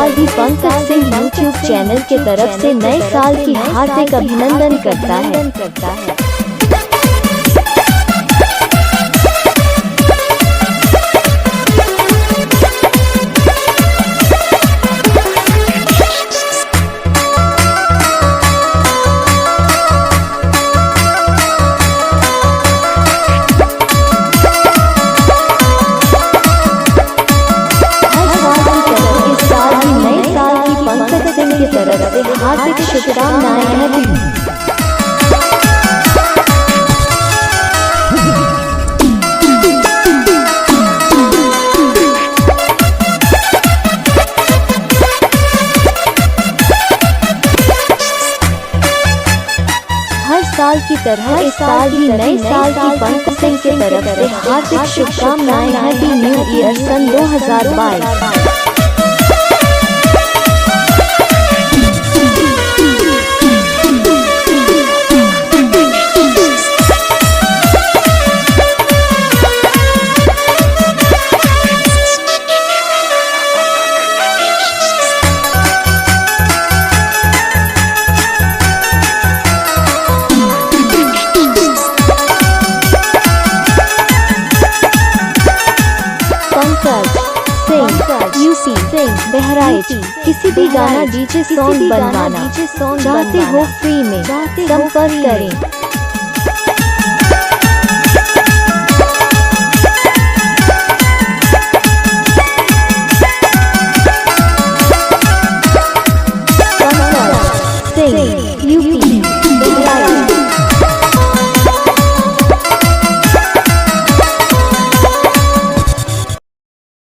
साल भी Pankaj Singh YouTube channel के तरफ से नए साल की हार्दिक अभिनंदन करता है। की तरफ से हार्दिक शुभकामनाएं हैं। हर साल की तरह इस साल भी नए साल की पंकज सिंह की तरफ से हार्दिक शुभकामनाएं। हैप्पी न्यू ईयर सन 2022। यूपी बहराइच किसी भी गाना डीजे सॉन्ग बनवाना चाहते हो फ्री में संपर्क करें